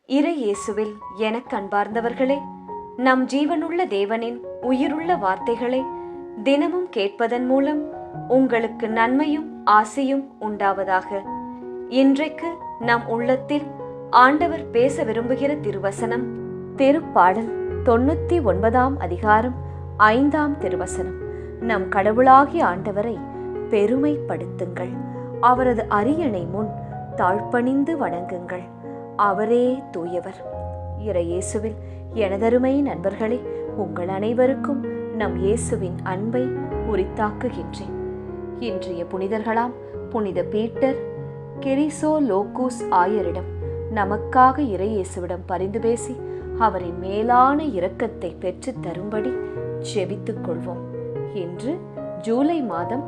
இறை இயேசுவில் எனக் அன்பார்ந்தவர்களே, நம் ஜீவனுள்ள தேவனின் உயிருள்ள வார்த்தைகளை தினமும் கேட்பதன் மூலம் உங்களுக்கு நன்மையும் ஆசையும் உண்டாவதாக. இன்றைக்கு நம் உள்ளத்தில் ஆண்டவர் பேச விரும்புகிற திருவசனம் திருப்பாடல் 99 அதிகாரம் 5 திருவசனம். நம் கடவுளாகிய ஆண்டவரை பெருமைப்படுத்துங்கள், அவரது அரியணை முன் தாழ்பணிந்து வணங்குங்கள், அவரே தூயவர். இறை இயேசுவில் எனதருமை நண்பர்களே, உங்கள் அனைவருக்கும் நம் இயேசுவின் அன்பை உரித்தாக்குகின்றேன். இன்றைய புனிதர்களாம் புனித பீட்டர் கிரிசோலோகூஸ் ஆயரிடம் நமக்காக இறை இயேசுவிடம் பரிந்து பேசி அவரின் மேலான இரக்கத்தை பெற்று தரும்படி ஜெபித்துக் கொள்வோம். இன்று ஜூலை மாதம்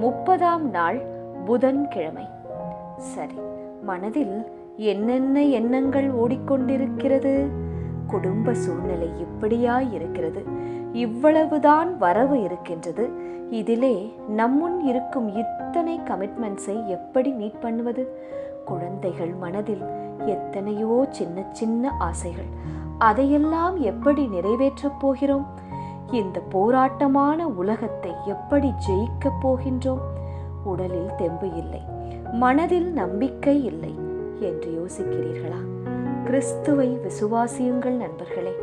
30 நாள் புதன்கிழமை. சரி, மனதில் என்னென்ன எண்ணங்கள் ஓடிக்கொண்டிருக்கிறது? குடும்ப சூழ்நிலை இப்படியாய் இருக்கிறது, இவ்வளவுதான் வரவு இருக்கின்றது, இதிலே நம்முன் இருக்கும் இத்தனை கமிட்மெண்ட்ஸை எப்படி மீட் பண்ணுவது? குழந்தைகள் மனதில் எத்தனையோ சின்ன சின்ன ஆசைகள், அதையெல்லாம் எப்படி நிறைவேற்றப் போகிறோம்? இந்த போராட்டமான உலகத்தை எப்படி ஜெயிக்கப் போகின்றோம்? உடலில் தெம்பு இல்லை, மனதில் நம்பிக்கை இல்லை என்று யோசிக்கிறீர்களா? கிறிஸ்துவை விசுவாசியுங்கள் நண்பர்களே,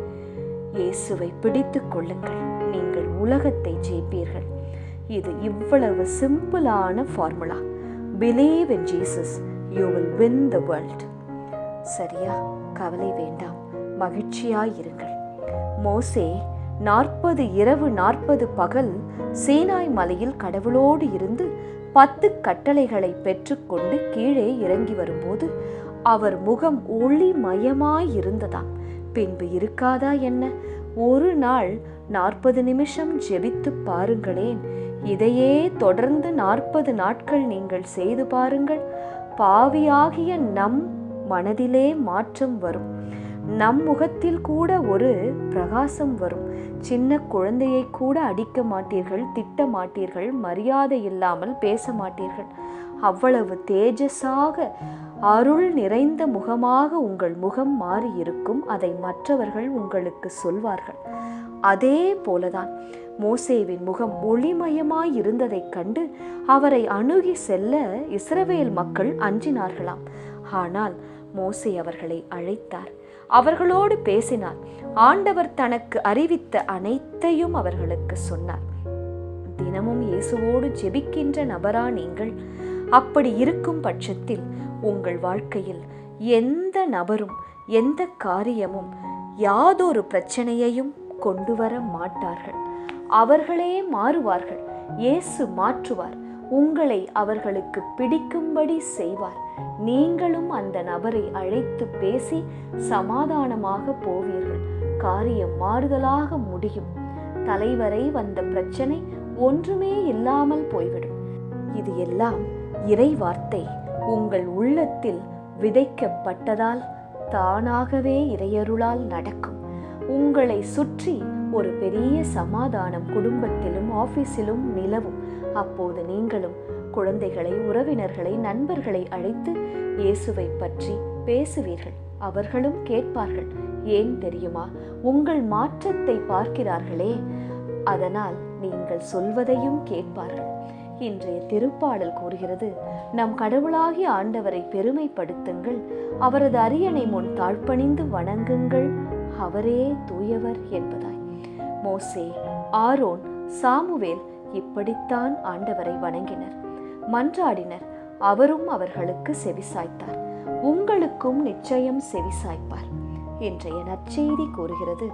இயேசுவை பிடித்துக் கொள்ளுங்கள், நீங்கள் உலகத்தை ஜெயிப்பீர்கள். இது இவ்வளவு சிம்பிளான formula. Believe in Jesus, you will win the world. சரியா? கவலை வேண்டாம், மகிழ்ச்சியாயிருங்கள். மோசே 40 இரவு 40 பகல் சீனாய் மலையில் கடவுளோடு இருந்து 10 கட்டளைகளை பெற்றுக்கொண்டு கீழே இறங்கி வரும்போது அவர் முகம் ஒளிமயமாயிருந்ததாம். பின்பு இருக்காதா என்ன? ஒரு நாள் 40 நிமிஷம் ஜெபித்து பாருங்களேன். இதையே தொடர்ந்து 40 நாட்கள் நீங்கள் செய்து பாருங்கள். பாவியாகிய நம் மனதிலே மாற்றம் வரும், நம் முகத்தில் கூட ஒரு பிரகாசம் வரும். சின்ன குழந்தையை கூட அடிக்க மாட்டீர்கள், திட்ட மாட்டீர்கள், மரியாதை இல்லாமல் பேச மாட்டீர்கள். அவ்வளவு தேஜஸாக அருள் நிறைந்த முகமாக உங்கள் முகம் மாறியிருக்கும். அதை மற்றவர்கள் உங்களுக்கு சொல்வார்கள். அதே போலதான் மோசேவின் முகம் ஒளிமயமாய் இருந்ததைக் கண்டு அவரை அணுகி செல்ல இஸ்ரவேல் மக்கள் அஞ்சினார்களாம். ஆனால் மோசே அவர்களை அழைத்தார், அவர்களோடு பேசினார். ஆண்டவர் தனக்கு அறிவித்த அனைத்தையும் அவர்களுக்கு சொன்னார். தினமும் இயேசுவோடு ஜெபிக்கின்ற நபரா நீங்கள்? அப்படி இருக்கும் பட்சத்தில் உங்கள் வாழ்க்கையில் எந்த நபரும் எந்த காரியமும் யாதொரு பிரச்சனையையும் கொண்டு வர மாட்டார்கள். அவர்களே மாறுவார்கள். இயேசு மாற்றுவார். உங்களை அவர்களுக்கு பிடிக்கும்படி செய்வார். நீங்களும் அந்த நபரை அழைத்து பேசி சமாதானமாக போவீர்கள். காரியம் மாறுதலாக முடியும். தலைவரை வந்த பிரச்சனை ஒன்றுமே இல்லாமல் போய்விடும். இது எல்லாம் இறை வார்த்தை உங்கள் உள்ளத்தில் விதைக்கப்பட்டதால் தானாகவே இறையருளால் நடக்கும். உங்களை சுற்றி ஒரு பெரிய சமாதானம் குடும்பத்திலும் ஆபீஸிலும் நிலவும். அப்போது நீங்களும் குழந்தைகளை, உறவினர்களை, நண்பர்களை அழைத்து இயேசுவை பற்றி பேசுவீர்கள். அவர்களும் கேட்பார்கள். ஏன் தெரியுமா? உங்கள் மாற்றத்தை பார்க்கிறார்களே, அதனால் நீங்கள் சொல்வதையும் கேட்பார்கள். இன்றைய திருப்பாடல் கூறுகிறது, நம் கடவுளாகிய ஆண்டவரை பெருமைப்படுத்துங்கள், அவரது அரியணை முன் தாழ்பணிந்து வணங்குங்கள், அவரே தூயவர் என்பதாய். மோசே, ஆரோன், சாமுவேல் இப்படித்தான் ஆண்டவரை வணங்கினர், மன்றாடினர். அவரும் அவர்களுக்கு செவிசாய்த்தார். உங்களுக்கும் நிச்சயம் செவிசாய்ப்பார். இன்றைய நற்செய்தி கூறுகிறது,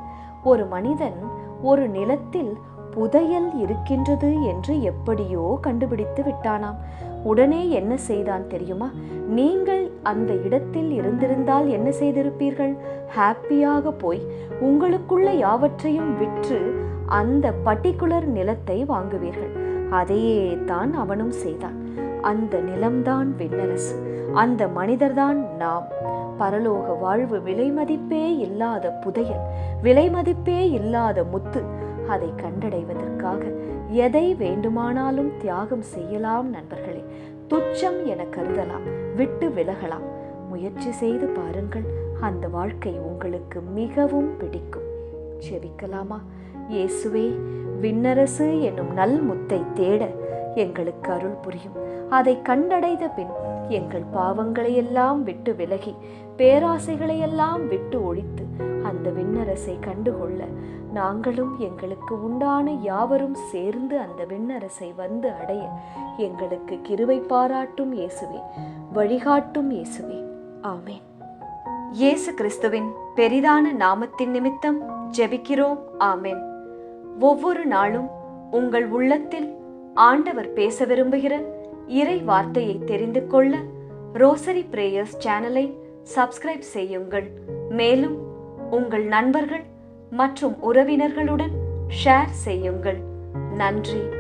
ஒரு மனிதன் ஒரு நிலத்தில் புதையல் இருக்கின்றது என்று எப்படியோ கண்டுபிடித்து விட்டானாம். உடனே என்ன செய்தான் தெரியுமா? நீங்கள் அந்த இடத்தில் இருந்திருந்தால் என்ன செய்திருப்பீர்கள்? ஹாப்பியாக போய் உங்களுக்குள்ள யாவற்றையும் விற்று அந்த பர்டிகுலர் நிலத்தை வாங்குவீர்கள். அதையே தான் அவனும் செய்தான். அந்த நிலம்தான் விண்ணரசு, அந்த மனிதர்தான் நாம். பரலோக வாழ்வு விலைமதிப்பே இல்லாத புதையல், விலைமதிப்பே இல்லாத முத்து. அதை கண்டடைவதற்காக எதை வேண்டுமானாலும் தியாகம் செய்யலாம் நண்பர்களே. துச்சம் என கருதலாம், விட்டு விலகலாம். முயற்சி செய்து பாருங்கள், அந்த வாழ்க்கை உங்களுக்கு மிகவும் பிடிக்கும். ஜெபிக்கலாமா? இயேசுவே, விண்ணரசு என்னும் நல் முத்தை தேட எங்களுக்கு அருள் புரியும். அதை கண்டடைந்த பின் எங்கள் பாவங்களையெல்லாம் விட்டு விலகி பேராசைகளையெல்லாம் விட்டு ஒழித்து அந்த விண்ணரசை கண்டுகொள்ள நாங்களும் எங்களுக்கு உண்டான யாவரும் சேர்ந்து அந்த விண்ணரசை வந்து அடைய எங்களுக்கு கிருபை பாராட்டும் இயேசுவே, வழிகாட்டும் இயேசுவே. ஆமென். இயேசு கிறிஸ்துவின் பெரிதான நாமத்தின் நிமித்தம் ஜெபிக்கிறோம். ஆமென். ஒவ்வொரு நாளும் உங்கள் உள்ளத்தில் ஆண்டவர் பேச விரும்புகிற இறை வார்த்தையை தெரிந்து கொள்ள ரோசரி பிரேயர்ஸ் சேனலை சப்ஸ்கிரைப் செய்யுங்கள். மேலும் உங்கள் நண்பர்கள் மற்றும் உறவினர்களுடன் ஷேர் செய்யுங்கள். நன்றி.